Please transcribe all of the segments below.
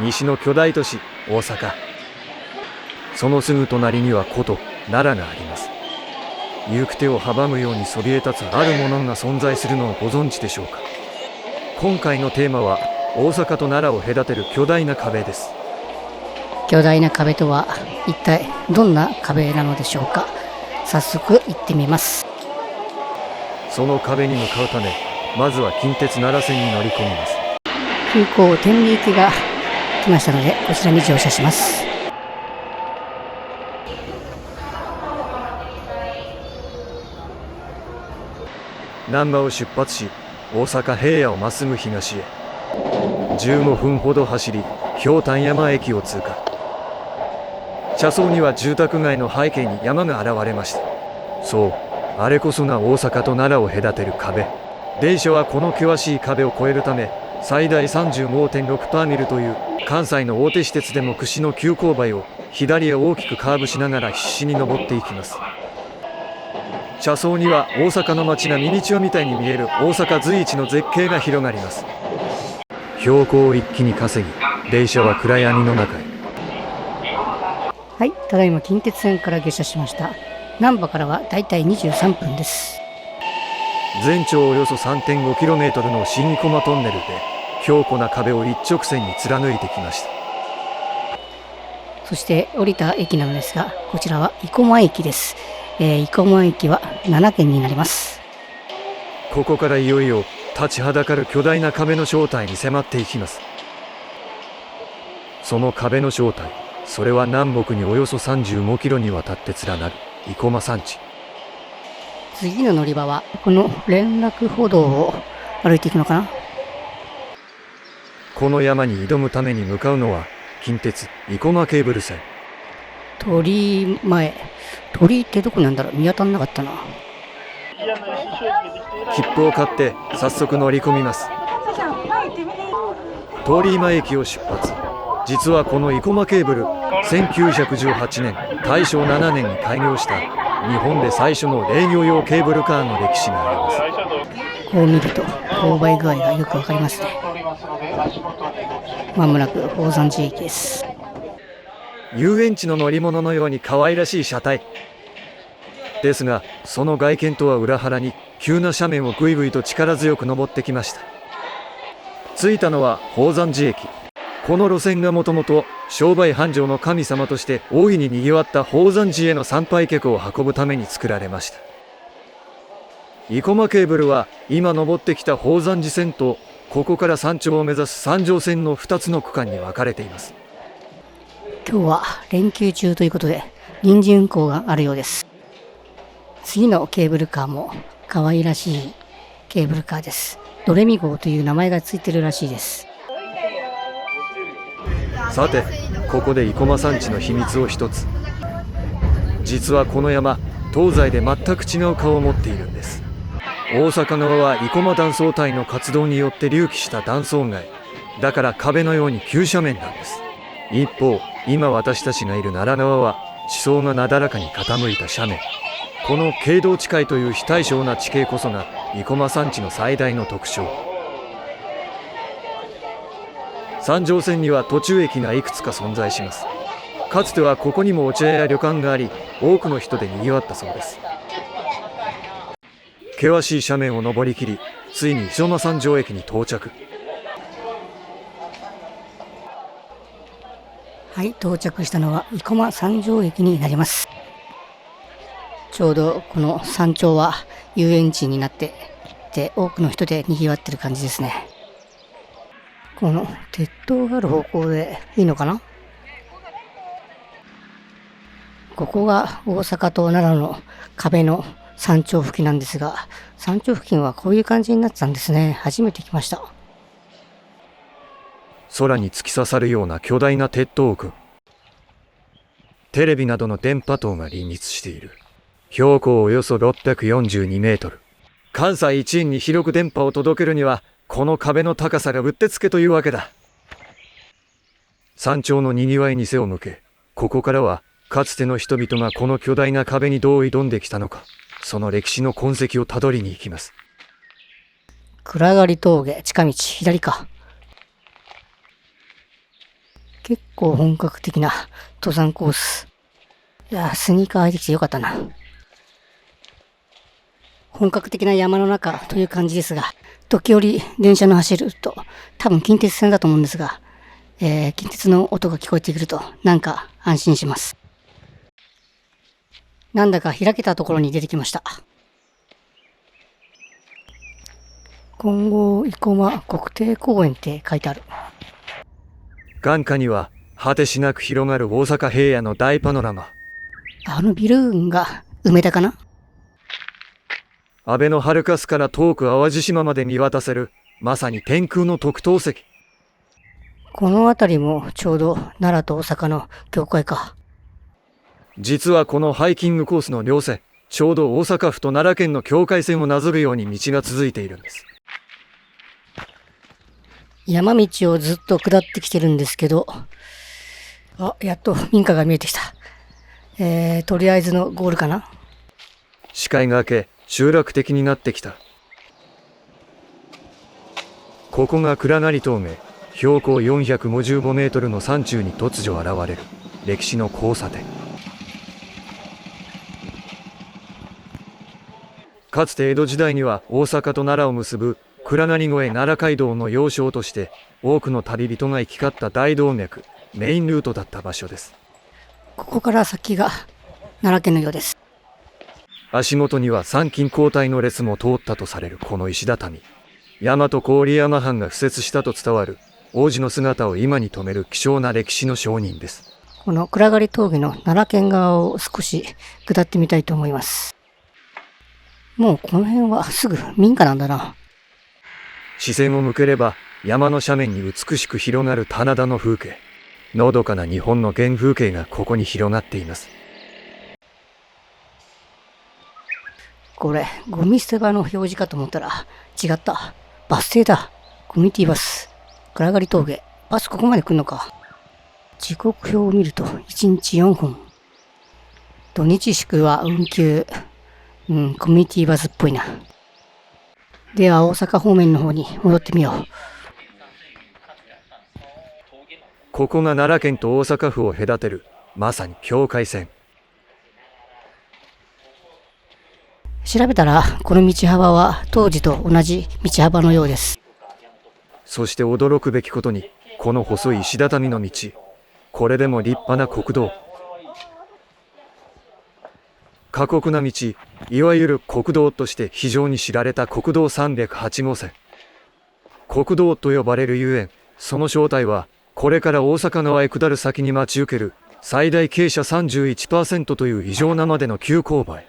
西の巨大都市大阪。そのすぐ隣には古都奈良があります。行く手を阻むようにそびえ立つあるものが存在するのをご存知でしょうか。今回のテーマは大阪と奈良を隔てる巨大な壁です。巨大な壁とは一体どんな壁なのでしょうか。早速行ってみます。その壁に向かうため、まずは近鉄奈良線に乗り込みます。急行天理行きが来ましたので、こちらに乗車します。難波を出発し、大阪平野をまっすぐ東へ15分ほど走り、氷炭山駅を通過。車窓には住宅街の背景に山が現れました。そう、あれこそが大阪と奈良を隔てる壁。電車はこの険しい壁を越えるため、最大 35.6 ターミルという関西の大手私鉄でも屈指の急勾配を左へ大きくカーブしながら必死に登っていきます。車窓には大阪の街がミニチュアみたいに見える大阪随一の絶景が広がります。標高を一気に稼ぎ、電車は暗闇の中へ。はい、ただいま近鉄線から下車しました。難波からはだいたい23分です。全長およそ 3.5km の新生駒トンネルで強固な壁を一直線に貫いてきました。そして降りた駅なのですが、こちらは生駒駅です。生駒駅は7軒になります。ここからいよいよ立ちはだかる巨大な壁の正体に迫っていきます。その壁の正体、それは南北におよそ35キロにわたって連なる生駒山地。次の乗り場はこの連絡歩道を歩いていくのかな。この山に挑むために向かうのは近鉄生駒ケーブル線。鳥居前、鳥居ってどこなんだろう、見当たんなかったな。切符を買って早速乗り込みます。通り前駅を出発。実はこの生駒ケーブル、1918年大正7年に開業した日本で最初の営業用ケーブルカーの歴史があります。こう見ると勾配具合がよくわかりますね。まもなく宝山寺駅です。遊園地の乗り物のように可愛らしい車体ですが、その外見とは裏腹に急な斜面をぐいぐいと力強く登ってきました。着いたのは宝山寺駅。この路線がもともと商売繁盛の神様として大いに賑わった宝山寺への参拝客を運ぶために作られました。生駒ケーブルは今登ってきた宝山寺線とここから山頂を目指す三条線の2つの区間に分かれています。今日は連休中ということで臨時運行があるようです。次のケーブルカーも可愛らしいケーブルカーです。ドレミ号という名前がついてるらしいです。さて、ここで生駒山地の秘密を一つ。実はこの山、東西で全く違う顔を持っているんです。大阪側は生駒断層帯の活動によって隆起した断層崖だから壁のように急斜面なんです。一方、今私たちがいる奈良側は地層がなだらかに傾いた斜面。この傾動地形という非対称な地形こそが生駒山地の最大の特徴。三条線には途中駅がいくつか存在します。かつてはここにもお茶屋や旅館があり、多くの人で賑わったそうです。険しい斜面を登りきり、ついに生駒三条駅に到着。はい、到着したのは生駒三条駅になります。ちょうどこの山頂は遊園地になってて、多くの人で賑わってる感じですね。この鉄塔がある方向でいいのかな。ここが大阪と奈良の壁の山頂付近なんですが、山頂付近はこういう感じになってたんですね。初めて来ました。空に突き刺さるような巨大な鉄塔群。テレビなどの電波塔が林立している。標高およそ642メートル。関西一円に広く電波を届けるにはこの壁の高さがうってつけというわけだ。山頂のにぎわいに背を向け、ここからはかつての人々がこの巨大な壁にどう挑んできたのか、その歴史の痕跡をたどりに行きます。暗がり峠近道左か。結構本格的な登山コース。いやー、スニーカー履いてきてよかったな。本格的な山の中という感じですが、時折電車の走ると、多分近鉄線だと思うんですが、近鉄の音が聞こえてくると、なんか安心します。なんだか開けたところに出てきました。金剛生駒国定公園って書いてある。眼下には果てしなく広がる大阪平野の大パノラマ。あのビル群が梅田かな？安倍のハルカスから遠く淡路島まで見渡せる、まさに天空の特等席。この辺りもちょうど奈良と大阪の境界か。実はこのハイキングコースの両線、ちょうど大阪府と奈良県の境界線をなぞるように道が続いているんです。山道をずっと下ってきてるんですけど、やっと民家が見えてきた。とりあえずのゴールかな。視界が明け、集落的になってきた。ここが暗刈峠、標高455メートルの山中に突如現れる歴史の交差点。かつて江戸時代には大阪と奈良を結ぶ暗刈越奈良街道の要衝として多くの旅人が行き交った大動脈、メインルートだった場所です。ここから先が奈良県のようです。足元には参勤交代の列も通ったとされるこの石畳。大和郡山藩が敷設したと伝わる王子の姿を今に留める希少な歴史の証人です。この暗刈峠の奈良県側を少し下ってみたいと思います。もうこの辺はすぐ民家なんだな。視線を向ければ山の斜面に美しく広がる棚田の風景。のどかな日本の原風景がここに広がっています。これ、ゴミ捨て場の表示かと思ったら、違った。バス停だ。コミュニティバス。暗刈峠。バスここまで来んのか。時刻表を見ると、1日4本。土日祝は運休。コミュニティバスっぽいな。では、大阪方面の方に戻ってみよう。ここが奈良県と大阪府を隔てる、まさに境界線。調べたら、この道幅は当時と同じ道幅のようです。そして驚くべきことに、この細い石畳の道、これでも立派な国道。過酷な道、いわゆる国道として非常に知られた国道308号線。国道と呼ばれるゆえん、その正体は、これから大阪側へ下る先に待ち受ける、最大傾斜 31% という異常なまでの急勾配。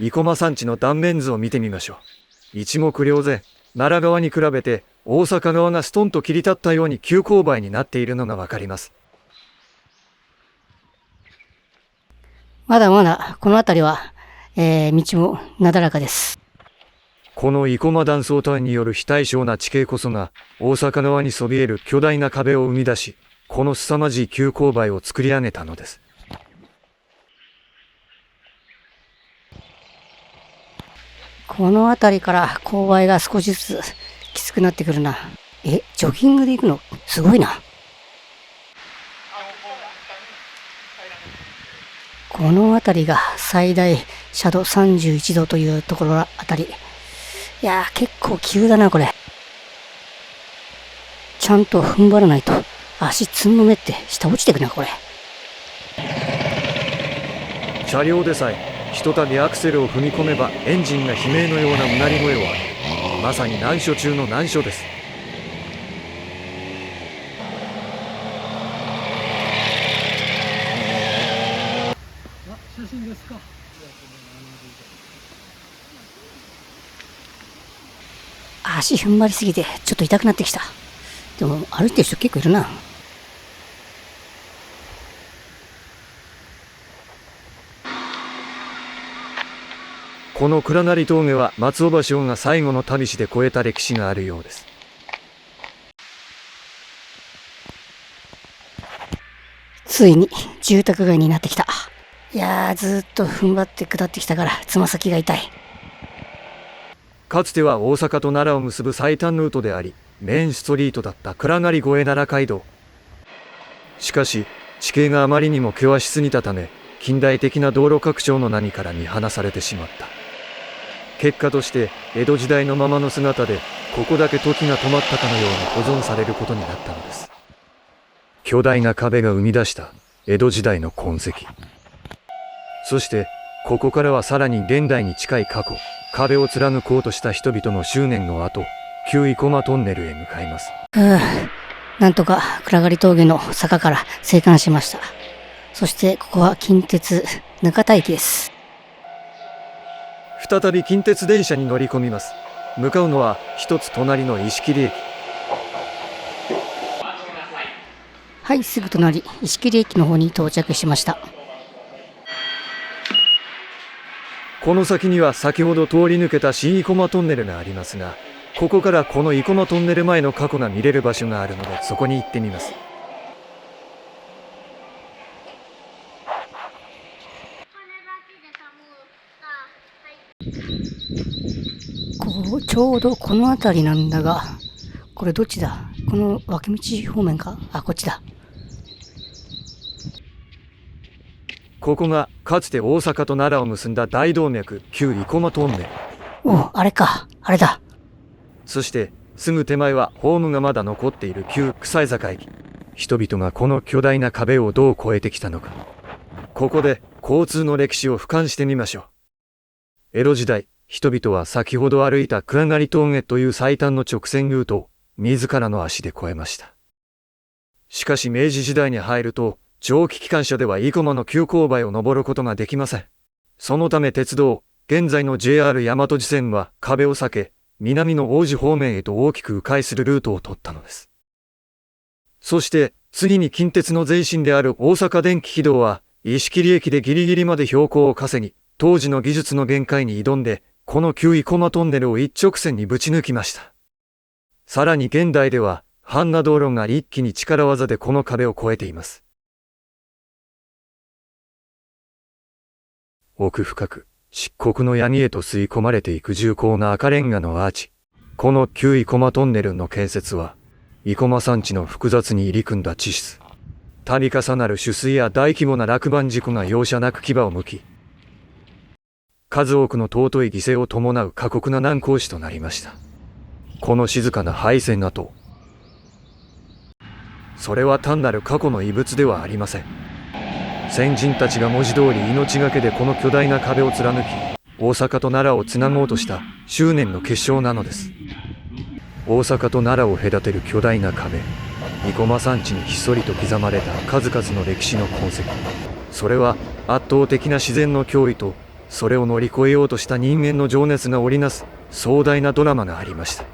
生駒山地の断面図を見てみましょう。一目瞭然、奈良側に比べて大阪側がストンと切り立ったように急勾配になっているのがわかります。まだまだこの辺りは、道もなだらかです。この生駒断層帯による非対称な地形こそが大阪側にそびえる巨大な壁を生み出し、この凄まじい急勾配を作り上げたのです。この辺りから勾配が少しずつきつくなってくるな。ジョギングで行くのすごいな。この辺りが最大斜度31度というところあたり。いやー、結構急だなこれ。ちゃんと踏ん張らないと足つんのめって下落ちてくなこれ。車両でさえひとたびアクセルを踏み込めばエンジンが悲鳴のようなうなり声を上げる。まさに難所中の難所です。写真ですか。足踏ん張りすぎてちょっと痛くなってきた。でも歩いてる人結構いるな。この暗刈峠は松尾芭蕉が最後の旅路で越えた歴史があるようです。ついに住宅街になってきた。いやー、ずっと踏ん張って下ってきたからつま先が痛い。かつては大阪と奈良を結ぶ最短ルートであり、メインストリートだった暗刈越奈良街道。しかし地形があまりにも険しすぎたため、近代的な道路拡張の波から見放されてしまった。結果として江戸時代のままの姿で、ここだけ時が止まったかのように保存されることになったのです。巨大な壁が生み出した江戸時代の痕跡。そしてここからはさらに現代に近い過去、壁を貫こうとした人々の執念の後、旧生駒トンネルへ向かいます。なんとか暗がり峠の坂から生還しました。そしてここは近鉄額田駅です。再び近鉄電車に乗り込みます。向かうのは一つ隣の石切駅。はい、すぐ隣石切駅の方に到着しました。この先には先ほど通り抜けた新生駒トンネルがありますが、ここからこの生駒トンネル前の過去が見れる場所があるので、そこに行ってみます。ちょうどこの辺りなんだが、これどっちだ？この脇道方面か？こっちだ。ここがかつて大阪と奈良を結んだ大動脈、旧生駒トンネル。あれか、あれだ。そしてすぐ手前はホームがまだ残っている旧草井坂駅。人々がこの巨大な壁をどう越えてきたのか、ここで交通の歴史を俯瞰してみましょう。江戸時代、人々は先ほど歩いた暗がり峠という最短の直線ルートを自らの足で越えました。しかし明治時代に入ると、蒸気機関車では生駒の急勾配を登ることができません。そのため鉄道、現在の JR 大和路線は壁を避け、南の王子方面へと大きく迂回するルートを取ったのです。そして次に近鉄の前身である大阪電気軌道は、石切駅でギリギリまで標高を稼ぎ、当時の技術の限界に挑んで、この旧生駒トンネルを一直線にぶち抜きました。さらに現代では、阪奈道路が一気に力技でこの壁を越えています。奥深く、漆黒の闇へと吸い込まれていく重厚な赤レンガのアーチ。この旧生駒トンネルの建設は、生駒山地の複雑に入り組んだ地質。度重なる取水や大規模な落盤事故が容赦なく牙を剥き、数多くの尊い犠牲を伴う過酷な難工事となりました。この静かな廃線跡、それは単なる過去の遺物ではありません。先人たちが文字通り命がけでこの巨大な壁を貫き、大阪と奈良をつなごうとした執念の結晶なのです。大阪と奈良を隔てる巨大な壁、生駒山地にひっそりと刻まれた数々の歴史の痕跡。それは圧倒的な自然の脅威と、それを乗り越えようとした人間の情熱が織りなす壮大なドラマがありました。